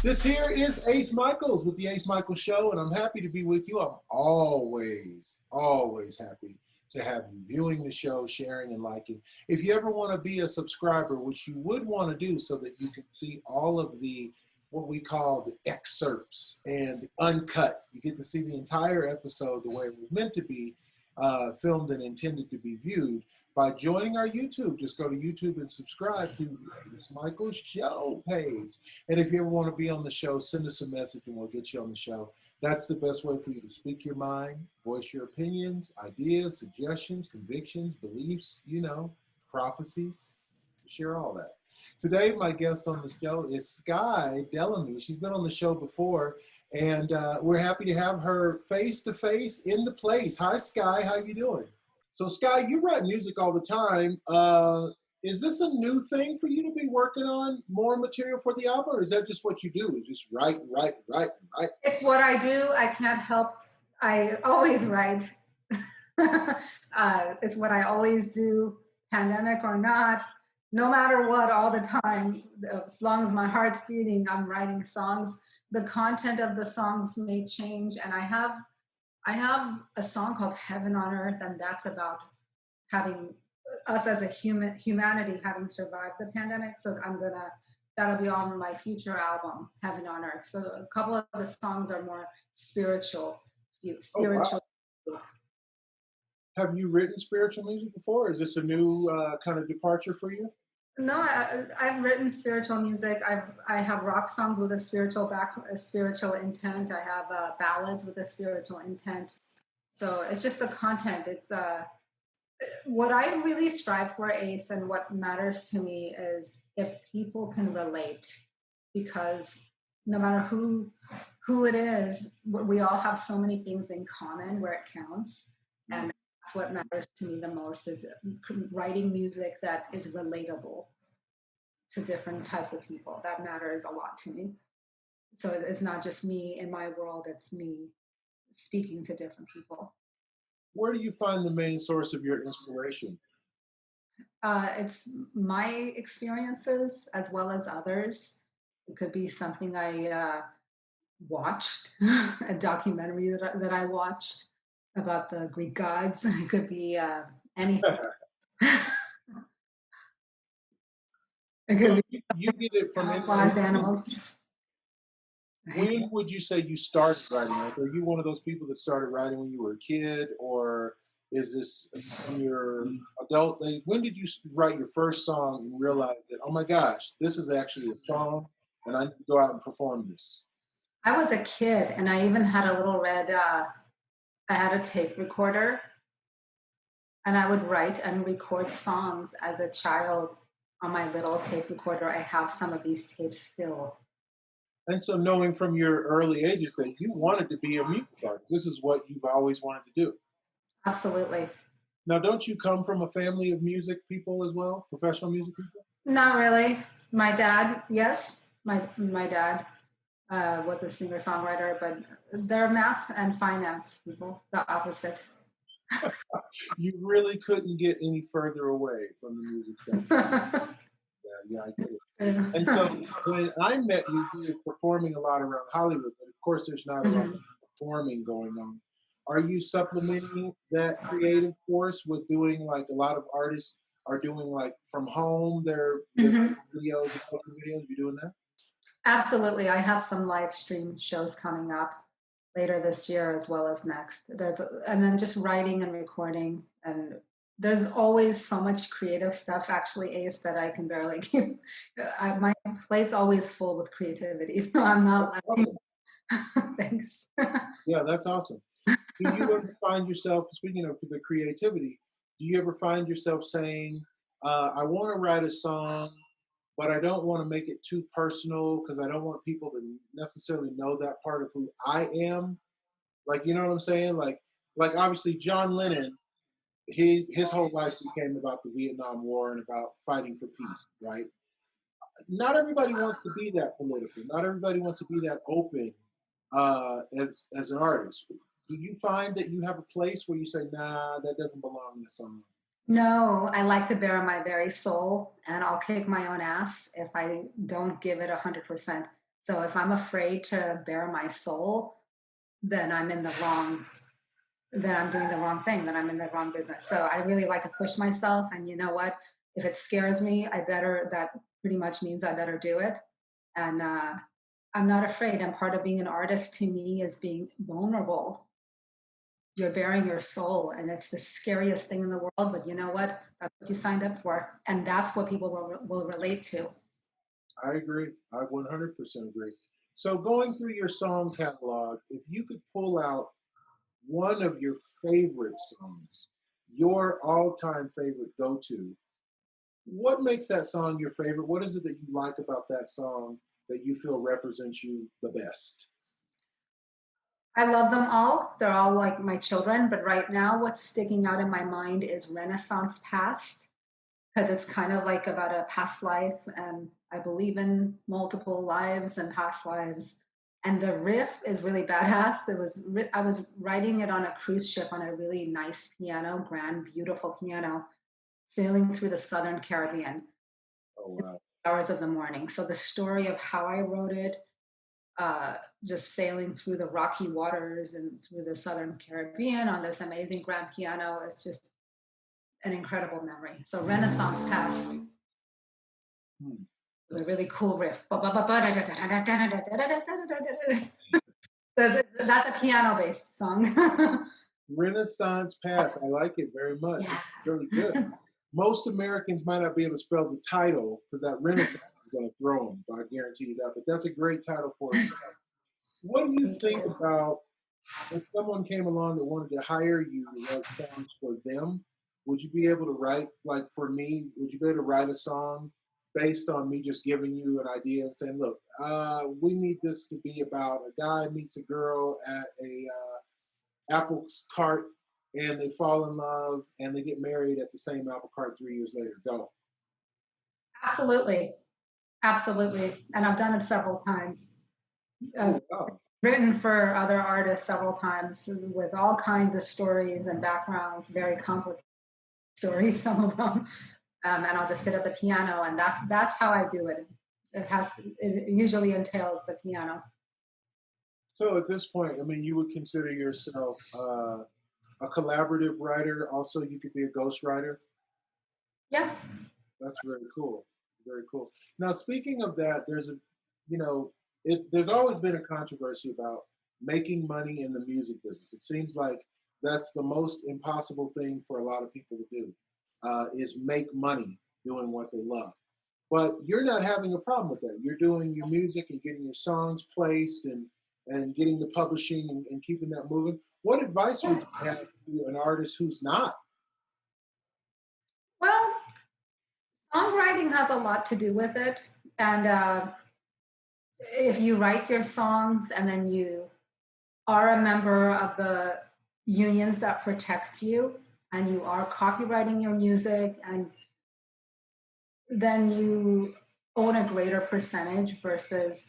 This here is Ace Micheals with the Ace Micheals Show, and I'm happy to be with you. I'm always happy to have you viewing the show, sharing, and liking. If you ever want to be a subscriber, which you would want to do so that you can see all of the what we call the excerpts and uncut. You get to see the entire episode the way it was meant to be filmed and intended to be viewed by joining our YouTube. Just go to YouTube and subscribe to the Ace Micheals Show page. And if you ever want to be on the show, send us a message and we'll get you on the show. That's the best way for you to speak your mind, voice your opinions, ideas, suggestions, convictions, beliefs, prophecies. Share all that. Today, my guest on the show is Skye Delamey. She's been on the show before, and we're happy to have her face-to-face in the place. Hi, Skye. How you doing? So, Skye, you write music all the time. Is this a new thing for you to be working on more material for the album, or is that just what you do? You just write? It's what I do. I can't help. I always write. It's what I always do, pandemic or not. No matter what, all the time, as long as my heart's beating, I'm writing songs. The content of the songs may change, and I have a song called Heaven on Earth, and that's about having us as a humanity having survived the pandemic. So that'll be on my future album, Heaven on Earth. So a couple of the songs are more spiritual. Oh, wow. Have you written spiritual music before? Is this a new kind of departure for you? No, I've written spiritual music. I have rock songs with a spiritual intent. I have ballads with a spiritual intent. So it's just the content. It's what I really strive for, Ace, and what matters to me is if people can relate, because no matter who it is, we all have so many things in common where it counts, and that's what matters to me the most, is writing music that is relatable to different types of people. That matters a lot to me. So it's not just me in my world, it's me speaking to different people. Where do you find the main source of your inspiration? It's my experiences as well as others. It could be something I watched, a documentary that I watched about the Greek gods. It could be anything. So you get it from animals. When would you say you started writing? Like, are you one of those people that started writing when you were a kid, or is this in your adult age? When did you write your first song and realize that, oh my gosh, this is actually a song and I need to go out and perform this? I was a kid, and I even had a little red, I had a tape recorder, and I would write and record songs as a child on my little tape recorder. I have some of these tapes still. And so knowing from your early ages that you wanted to be a music artist, this is what you've always wanted to do. Absolutely. Now, don't you come from a family of music people as well, professional music people? Not really. My dad, yes. My dad was a singer-songwriter, but they're math and finance people, the opposite. You really couldn't get any further away from the music sector. Yeah, I get it. And so when I met you, you were performing a lot around Hollywood, but of course there's not a lot of performing going on. Are you supplementing that creative force with doing, like a lot of artists are doing, like from home, their videos, you doing that? Absolutely. I have some live stream shows coming up later this year as well as next. And then just writing and recording, and there's always so much creative stuff, actually, Ace, that I can barely keep. My plate's always full with creativity, so I'm not. Awesome. Thanks. Yeah, that's awesome. Do you ever find yourself, speaking of the creativity, do you ever find yourself saying, I want to write a song, but I don't want to make it too personal because I don't want people to necessarily know that part of who I am? Like, you know what I'm saying? Like obviously John Lennon, his whole life became about the Vietnam War and about fighting for peace, right? Not everybody wants to be that political. Not everybody wants to be that open as an artist. Do you find that you have a place where you say, nah, that doesn't belong in the song? No, I like to bare my very soul, and I'll kick my own ass if I don't give it 100%. So if I'm afraid to bare my soul, then I'm in the wrong, then I'm doing the wrong thing, then I'm in the wrong business. So I really like to push myself. And you know what? If it scares me, that pretty much means I better do it. And I'm not afraid. And part of being an artist to me is being vulnerable. You're bearing your soul, and it's the scariest thing in the world. But you know what? That's what you signed up for. And that's what people will relate to. I agree. I 100% agree. So going through your song catalog, if you could pull out one of your favorite songs, your all-time favorite go-to, what makes that song your favorite? What is it that you like about that song that you feel represents you the best? I love them all. They're all like my children. But right now, what's sticking out in my mind is Renaissance Past, because it's kind of like about a past life. And I believe in multiple lives and past lives. And the riff is really badass. I was writing it on a cruise ship on a really nice piano, grand, beautiful piano, sailing through the Southern Caribbean, Oh, wow. hours of the morning. So the story of how I wrote it, just sailing through the rocky waters and through the Southern Caribbean on this amazing grand piano. It's just an incredible memory. So Renaissance Past, Hmm. a really cool riff. That's a piano-based song. Renaissance Pass. I like it very much. Yeah. It's really good. Most Americans might not be able to spell the title because that Renaissance is going to throw them. I guarantee you that. But that's a great title for it. What do you Thank think you. about if someone came along that wanted to hire you to write songs for them? Would you be able to write, like for me, would you be able to write a song based on me just giving you an idea and saying, look, we need this to be about a guy meets a girl at a apple cart and they fall in love and they get married at the same apple cart 3 years later. Go. Absolutely. Absolutely. And I've done it several times. Oh, wow. Written for other artists several times with all kinds of stories and backgrounds, very complicated stories, some of them. And I'll just sit at the piano, and that's how I do it. It usually entails the piano. So at this point, I mean, you would consider yourself a collaborative writer. Also, you could be a ghostwriter. Yeah. That's very cool. Very cool. Now, speaking of that, you know, there's always been a controversy about making money in the music business. It seems like that's the most impossible thing for a lot of people to do, is make money doing what they love. But you're not having a problem with that. You're doing your music and getting your songs placed and getting the publishing and keeping that moving. What advice would you have to an artist who's not? Well, songwriting has a lot to do with it. And if you write your songs and then you are a member of the unions that protect you, and you are copywriting your music, and then you own a greater percentage versus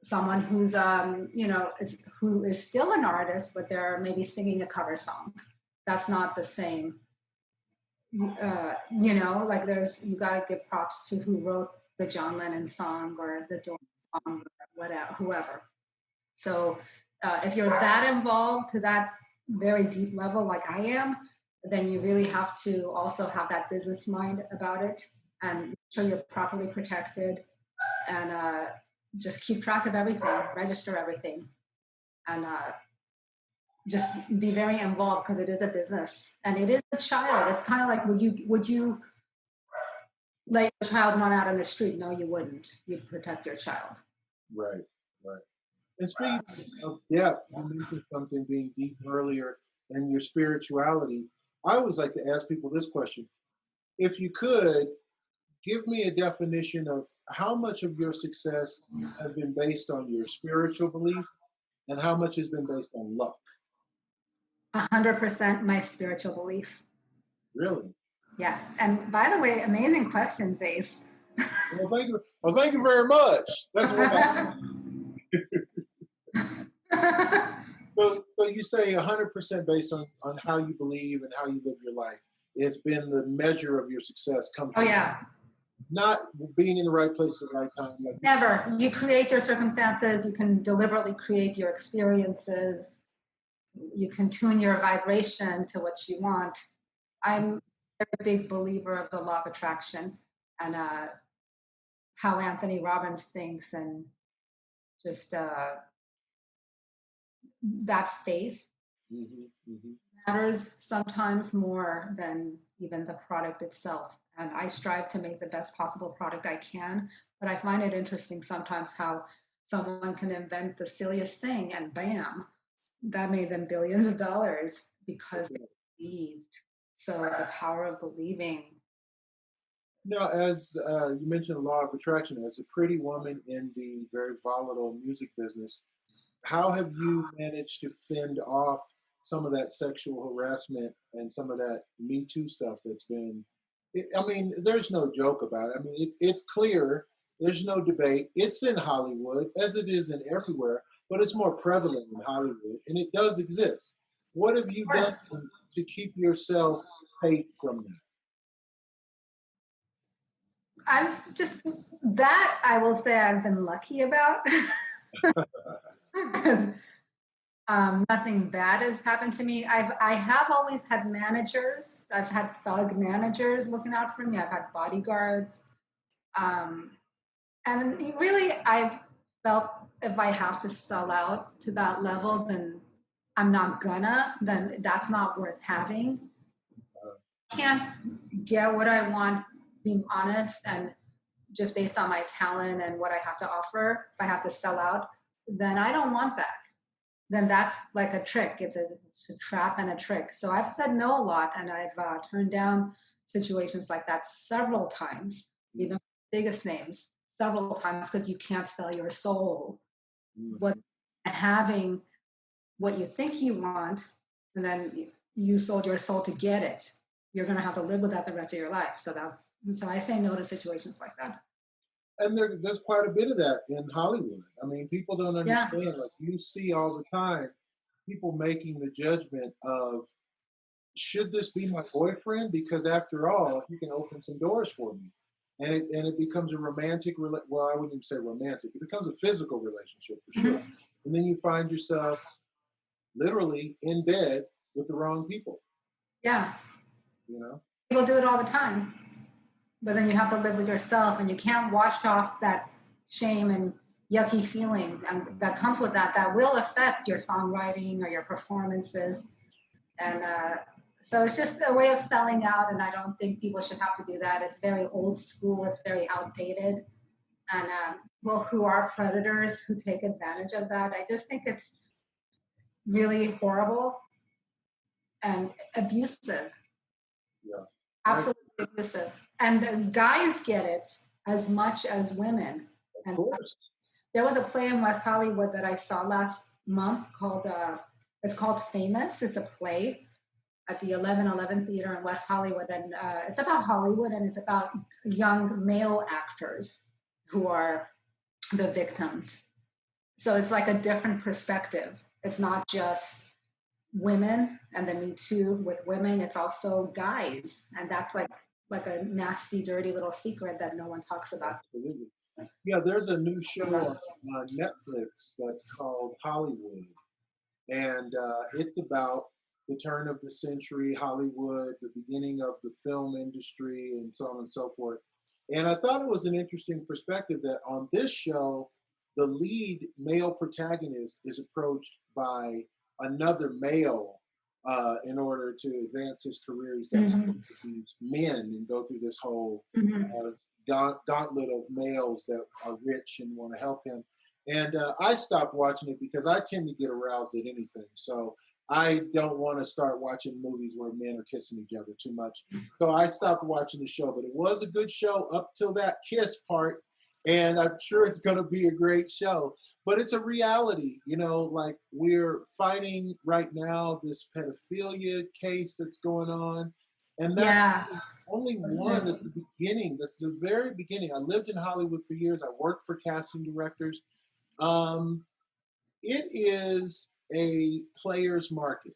someone who's who is still an artist, but they're maybe singing a cover song. That's not the same. Like you got to give props to who wrote the John Lennon song or the Doors song or whatever, whoever. So if you're that involved to that very deep level like I am, then you really have to also have that business mind about it and make sure you're properly protected, and just keep track of everything, register everything, and just be very involved because it is a business and it is a child. It's kind of like, would you let your child run out on the street? No, you wouldn't. You'd protect your child. Right, right. And speaking of depth, you mentioned something being deep earlier and your spirituality. I always like to ask people this question. If you could, give me a definition of how much of your success has been based on your spiritual belief and how much has been based on luck. 100% my spiritual belief. Really? Yeah. And by the way, amazing questions, Ace. Well, thank you. Well, thank you very much. That's what so you say 100% based on how you believe and how you live your life has been the measure of your success. Comes Oh from yeah. not being in the right place at the right time. Like, Never. You create your circumstances. You can deliberately create your experiences. You can tune your vibration to what you want. I'm a big believer of the law of attraction and how Anthony Robbins thinks, and just that faith matters sometimes more than even the product itself. And I strive to make the best possible product I can. But I find it interesting sometimes how someone can invent the silliest thing and bam, that made them billions of dollars because they believed. So the power of believing. Now, as you mentioned, the law of attraction, as a pretty woman in the very volatile music business, how have you managed to fend off some of that sexual harassment and some of that Me Too stuff that's been? I mean, there's no joke about it. I mean, it's clear. There's no debate. It's in Hollywood, as it is in everywhere, but it's more prevalent in Hollywood, and it does exist. What have you done to keep yourself safe from I'm just that I will say I've been lucky about because nothing bad has happened to me. I have always had managers. I've had thug managers looking out for me. I've had bodyguards, and really I've felt if I have to sell out to that level, then I'm not gonna. Then that's not worth having. I can't get what I want being honest and just based on my talent and what I have to offer. If I have to sell out, then I don't want that. Then that's like a trick. It's a trap and a trick. So I've said no a lot, and I've turned down situations like that several times, even biggest names, several times, because you can't sell your soul. What having what you think you want, and then you sold your soul to get it. You're going to have to live with that the rest of your life. So I say no to situations like that. And there's quite a bit of that in Hollywood. I mean, people don't understand. Yeah. Like you see all the time, people making the judgment of, should this be my boyfriend? Because after all, he can open some doors for me, and it becomes a romantic. Well, I wouldn't even say romantic. It becomes a physical relationship for sure. And then you find yourself literally in bed with the wrong people. Yeah. You know. People do it all the time. But then you have to live with yourself, and you can't wash off that shame and yucky feeling that comes with that. That will affect your songwriting or your performances. And so it's just a way of selling out, and I don't think people should have to do that. It's very old school. It's very outdated. And people who are predators who take advantage of that, I just think it's really horrible and abusive. Yeah. Absolutely abusive. And the guys get it as much as women. Of course. There was a play in West Hollywood that I saw last month called, it's called Famous. It's a play at the 1111 Theater in West Hollywood. And it's about Hollywood, and it's about young male actors who are the victims. So it's like a different perspective. It's not just women and the Me Too with women, it's also guys. And that's like a nasty, dirty little secret that no one talks about. Absolutely. Yeah, there's a new show on Netflix that's called Hollywood, and it's about the turn of the century Hollywood, the beginning of the film industry, and so on and so forth. And I thought it was an interesting perspective that on this show, the lead male protagonist is approached by another male in order to advance his career. He's got to these men and go through this whole gauntlet of males that are rich and want to help him. And I stopped watching it because I tend to get aroused at anything. So I don't want to start watching movies where men are kissing each other too much. So I stopped watching the show. But it was a good show up till that kiss part. And I'm sure it's going to be a great show. But it's a reality, you know, like we're fighting right now this pedophilia case that's going on. And that's only one at the beginning. That's the very beginning. I lived in Hollywood for years. I worked for casting directors. It is a player's market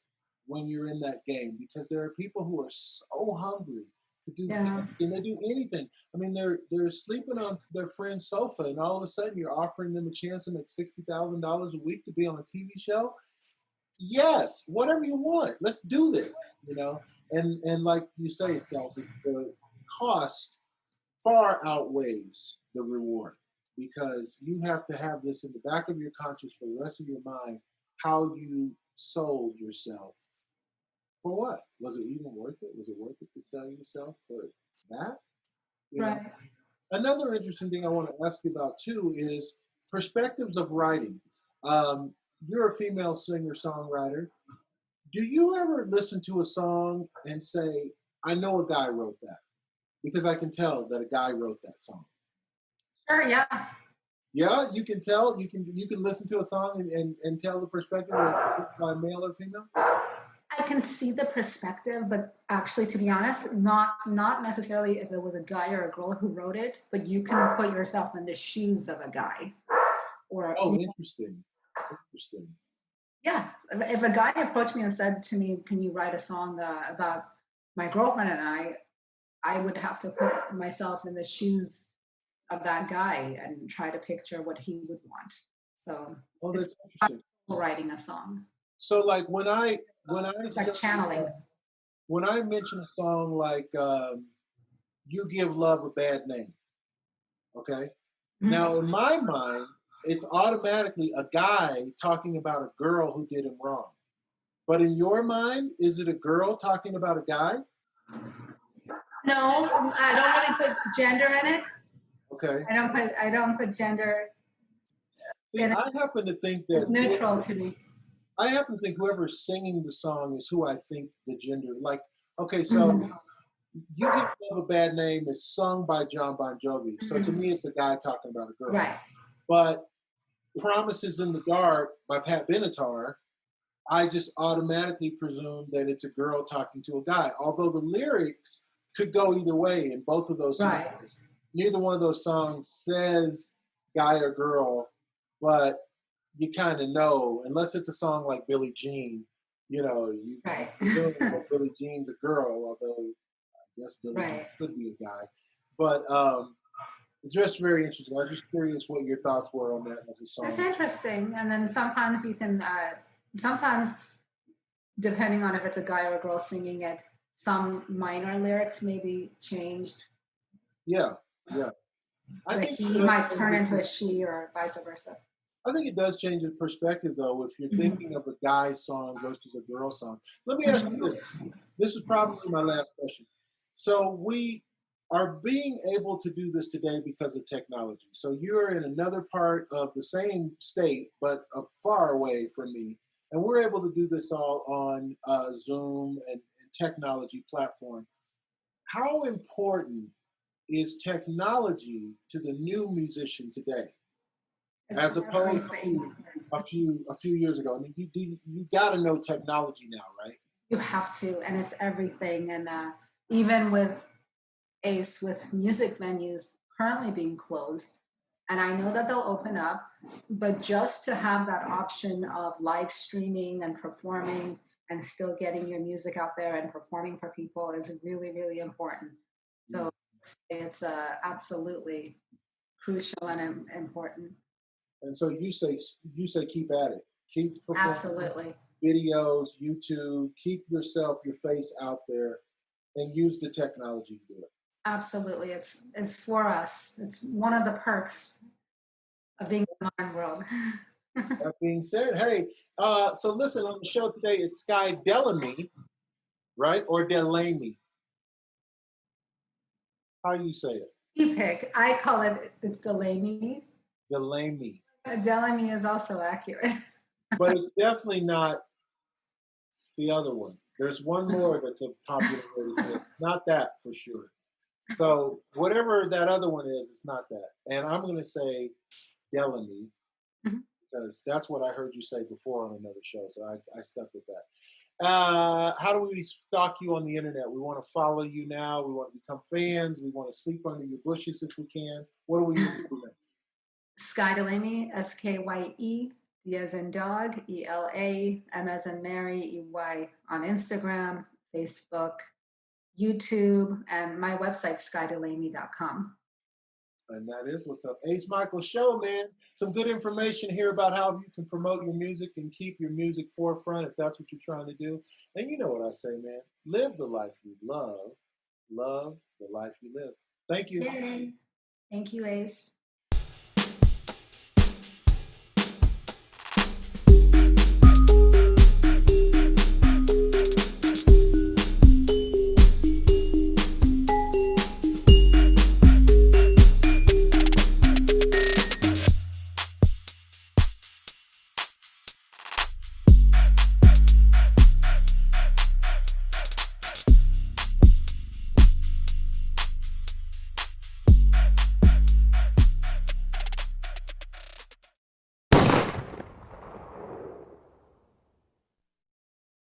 when you're in that game because there are people who are so hungry to do Yeah. anything. They do anything. I mean, they're sleeping on their friend's sofa, and all of a sudden you're offering them a chance to make $60,000 a week to be on a TV show. Yes, whatever you want. Let's do this. You know, and like you say, Scott, the cost far outweighs the reward because you have to have this in the back of your conscience for the rest of your mind how you sold yourself for what? Was it even worth it? Was it worth it to sell yourself for that? You know, Right. another interesting thing I want to ask you about too is perspectives of writing. Um, you're a female singer songwriter. Do you ever listen to a song and say, I know a guy wrote that? Because I can tell that a guy wrote that song. Sure. Yeah. Yeah, you can tell. You can listen to a song and tell the perspective of by male or female. I can see the perspective, but actually, to be honest, not necessarily if it was a guy or a girl who wrote it, but you can put yourself in the shoes of a guy, or Oh, interesting, interesting. yeah. If a guy approached me and said to me, "Can you write a song about my girlfriend and I would have to put myself in the shoes of that guy and try to picture what he would want. So Oh, it's that's interesting. writing a song. So, like when I It's say, like channeling. when I mention a song like "You Give Love a Bad Name," okay. Now, Mhm. in my mind, it's automatically a guy talking about a girl who did him wrong. But in your mind, is it a girl talking about a guy? No, I don't really put gender in it. Okay. I don't put gender See, in it. I happen to think It's that neutral to me. I happen to think whoever's singing the song is who I think the gender. Like, okay, so Mhm. "You Give Love a Bad Name" is sung by John Bon Jovi. So to me, Mhm. it's a guy talking about a girl. Right. But "Promises in the Dark" by Pat Benatar, I just automatically presume that it's a girl talking to a guy. Although the lyrics could go either way in both of those Right. scenarios. Neither one of those songs says guy or girl, but you kind of know, unless it's a song like Billie Jean, you Right. presume that Billie Jean's a girl, although I guess Billie Jean Right. could be a guy. But it's just very interesting. I was just curious what your thoughts were on that as a It's song. interesting. And then sometimes you can, sometimes depending on if it's a guy or a girl singing it, some minor lyrics may be changed. Yeah, yeah. I Like think he might turn into a she or vice versa. I think it does change the perspective, though, if you're thinking Mhm. of a guy's song versus a girl's song. Let me ask you Mhm. this. This is probably my last question. So we are being able to do this today because of technology. So you're in another part of the same state, but far away from me, and we're able to do this all on Zoom and technology platform. How important is technology to the new musician today, It's as opposed everything. to a few years ago? I mean, you got to know technology now, right? You have to, and it's everything. And even with ACE, with music venues currently being closed, and I know that they'll open up, but just to have that option of live streaming and performing and still getting your music out there and performing for people is really, really important. Mm. So it's absolutely crucial and important. And so you say keep at it, keep performing Absolutely. videos, YouTube, keep your face out there, and use the technology to do it. Absolutely. It's for us. It's one of the perks of being in the modern world. That being said, hey, so listen, on the show today, it's Skye Delamey, right? Or Delamey. How you say it? You pick. I call it's Delaney. Delamey. Delaney is also accurate. But it's definitely not the other one. There's one more that's a popular way to say it. Not that for sure. So whatever that other one is, it's not that. And I'm going to say Delamey because that's what I heard you say before on another show. So I stuck with that. How do we stalk you on the internet? We want to follow you now. We want to become fans. We want to sleep under your bushes if we can. What do we need to do next? Skye Delamey, Skye, D as in dog, ELA, M as in Mary, EY on Instagram, Facebook. YouTube, and my website, skyedelamey.com. And that is what's up. Ace Micheals Show, man. Some good information here about how you can promote your music and keep your music forefront if that's what you're trying to do. And you know what I say, man. Live the life you love. Love the life you live. Thank you. Yay. Thank you, Ace.